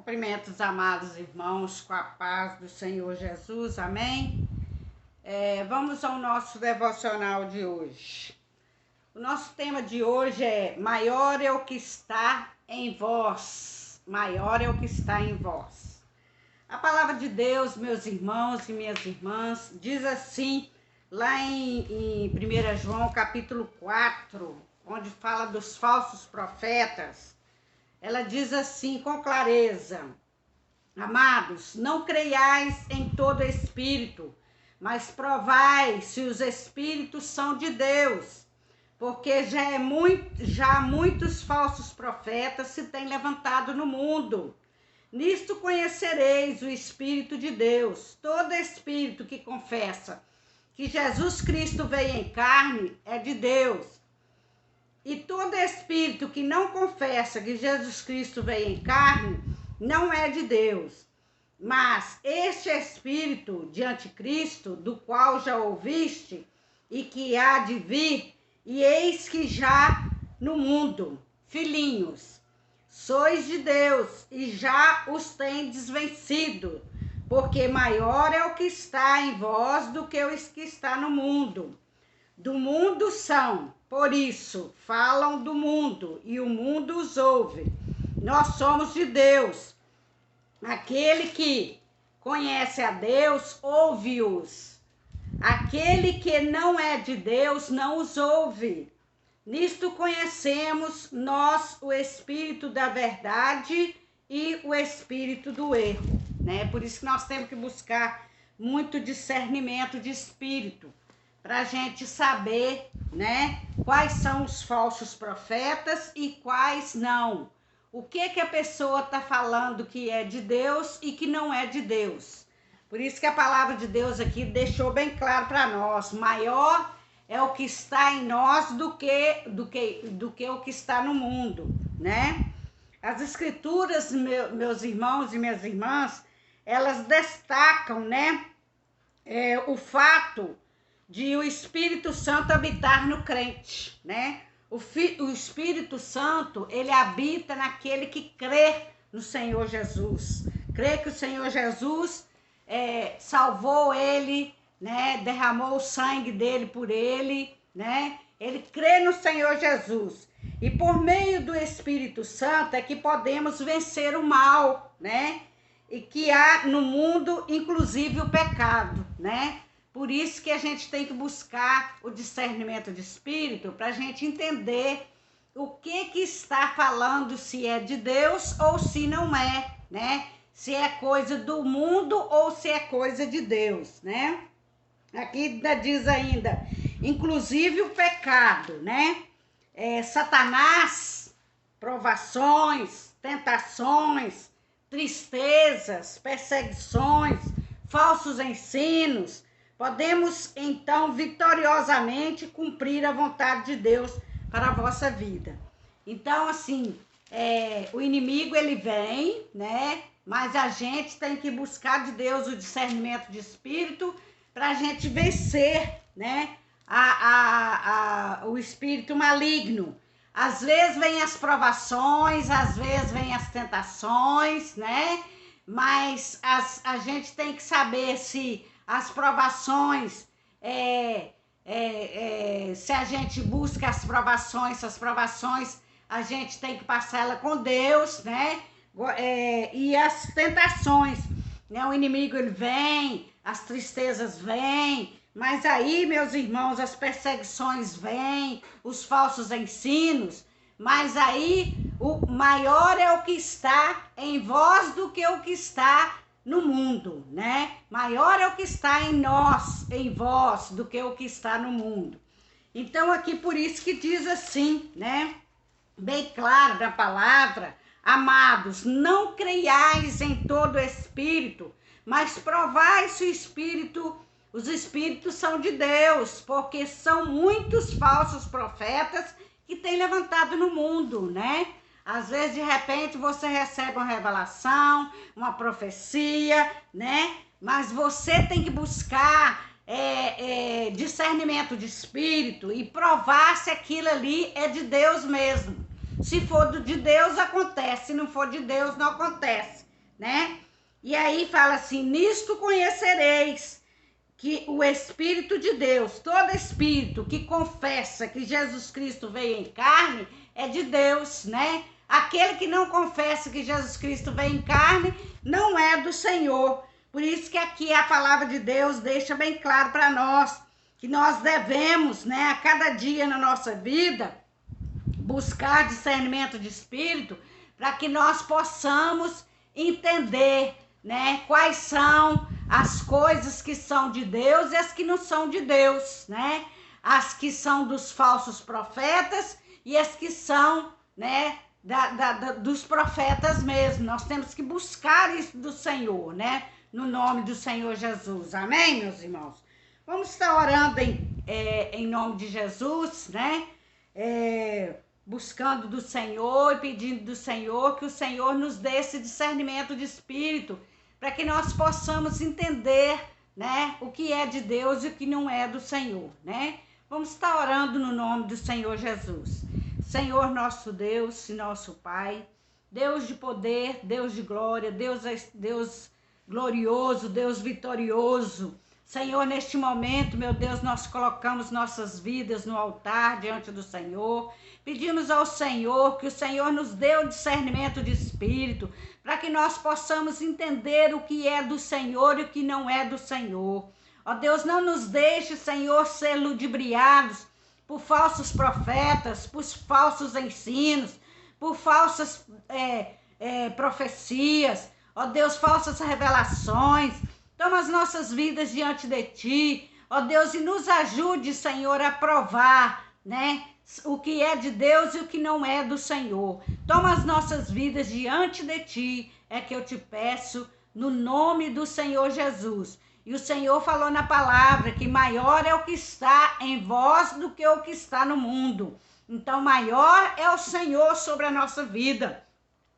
Cumprimento os amados irmãos com a paz do Senhor Jesus, amém? Vamos ao nosso devocional de hoje. O nosso tema de hoje é: maior é o que está em vós, maior é o que está em vós. A palavra de Deus, meus irmãos e minhas irmãs, diz assim, lá em 1 João capítulo 4, onde fala dos falsos profetas. Ela diz assim com clareza: amados, não creiais em todo espírito, mas provai se os espíritos são de Deus, porque já muitos falsos profetas se têm levantado no mundo. Nisto conhecereis o Espírito de Deus. Todo espírito que confessa que Jesus Cristo veio em carne é de Deus. E todo espírito que não confessa que Jesus Cristo veio em carne não é de Deus. Mas este espírito de anticristo, do qual já ouviste e que há de vir, e eis que já no mundo, filhinhos, sois de Deus e já os tendes vencido, porque maior é o que está em vós do que o que está no mundo. Do mundo são, por isso falam do mundo, e o mundo os ouve. Nós somos de Deus. Aquele que conhece a Deus, ouve-os. Aquele que não é de Deus, não os ouve. Nisto conhecemos nós o espírito da verdade e o espírito do erro, né? Por isso que nós temos que buscar muito discernimento de espírito, para a gente saber, né, quais são os falsos profetas e quais não. O que a pessoa está falando que é de Deus e que não é de Deus. Por isso que a palavra de Deus aqui deixou bem claro para nós: maior é o que está em nós do que o que está no mundo, né? As escrituras, meus irmãos e minhas irmãs, elas destacam, né, o fato de o Espírito Santo habitar no crente, né? O Espírito Santo, ele habita naquele que crê no Senhor Jesus. Crê que o Senhor Jesus salvou ele, né? Derramou o sangue dele por ele, né? Ele crê no Senhor Jesus. E por meio do Espírito Santo é que podemos vencer o mal, né? E que há no mundo, inclusive o pecado, né? Por isso que a gente tem que buscar o discernimento de espírito, para a gente entender o que está falando, se é de Deus ou se não é, né? Se é coisa do mundo ou se é coisa de Deus, né? Aqui diz ainda, inclusive o pecado, né? Satanás, provações, tentações, tristezas, perseguições, falsos ensinos. Podemos, então, vitoriosamente cumprir a vontade de Deus para a vossa vida. Então, assim, o inimigo, ele vem, né? Mas a gente tem que buscar de Deus o discernimento de espírito para a gente vencer, né? O espírito maligno. Às vezes vem as provações, às vezes vem as tentações, né? Mas a gente tem que saber se as provações, se a gente busca as provações a gente tem que passar ela com Deus, né? E as tentações, né? O inimigo, ele vem, as tristezas vêm, mas aí, meus irmãos, as perseguições vêm, os falsos ensinos, mas aí o maior é o que está em vós do que o que está no mundo, né? Maior é o que está em nós, em vós, do que o que está no mundo. Então, aqui por isso que diz assim, né? Bem claro na palavra: amados, não creiais em todo espírito, mas provai se os espíritos são de Deus, porque são muitos falsos profetas que têm levantado no mundo, né? Às vezes, de repente, você recebe uma revelação, uma profecia, né? Mas você tem que buscar discernimento de espírito e provar se aquilo ali é de Deus mesmo. Se for de Deus, acontece. Se não for de Deus, não acontece. né? E aí fala assim: nisto conhecereis que o Espírito de Deus, todo espírito que confessa que Jesus Cristo veio em carne, é de Deus, né? Aquele que não confessa que Jesus Cristo veio em carne, não é do Senhor. Por isso que aqui a palavra de Deus deixa bem claro para nós, que nós devemos, né, a cada dia na nossa vida, buscar discernimento de espírito, para que nós possamos entender, né, quais são as coisas que são de Deus e as que não são de Deus, né? As que são dos falsos profetas e as que são, né, dos profetas mesmo. Nós temos que buscar isso do Senhor, né? No nome do Senhor Jesus. Amém, meus irmãos? Vamos estar orando em nome de Jesus, né? Buscando do Senhor e pedindo do Senhor que o Senhor nos dê esse discernimento de espírito, para que nós possamos entender, né, o que é de Deus e o que não é do Senhor, né? Vamos estar orando no nome do Senhor Jesus. Senhor nosso Deus e nosso Pai, Deus de poder, Deus de glória, Deus glorioso, Deus vitorioso. Senhor, neste momento, meu Deus, nós colocamos nossas vidas no altar diante do Senhor. Pedimos ao Senhor que o Senhor nos dê o discernimento de espírito, para que nós possamos entender o que é do Senhor e o que não é do Senhor. Ó Deus, não nos deixe, Senhor, ser ludibriados por falsos profetas, por falsos ensinos, por falsas profecias. Ó Deus, falsas revelações. Toma as nossas vidas diante de Ti, ó Deus, e nos ajude, Senhor, a provar, né, o que é de Deus e o que não é do Senhor. Toma as nossas vidas diante de Ti, é que eu te peço, no nome do Senhor Jesus. E o Senhor falou na palavra que maior é o que está em vós do que o que está no mundo. Então, maior é o Senhor sobre a nossa vida.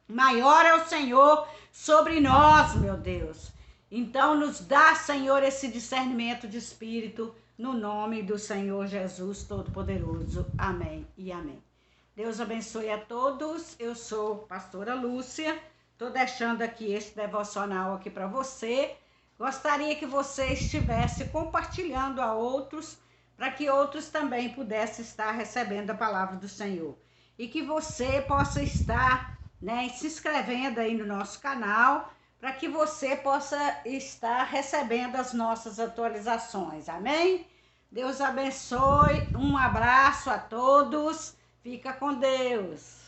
Maior é o Senhor sobre nós, meu Deus. Então, nos dá, Senhor, esse discernimento de espírito, no nome do Senhor Jesus Todo-Poderoso. Amém e amém. Deus abençoe a todos. Eu sou pastora Lúcia. Estou deixando aqui este devocional aqui para você. Gostaria que você estivesse compartilhando a outros, para que outros também pudessem estar recebendo a palavra do Senhor. E que você possa estar, né, se inscrevendo aí no nosso canal, para que você possa estar recebendo as nossas atualizações. Amém? Deus abençoe. Um abraço a todos. Fica com Deus.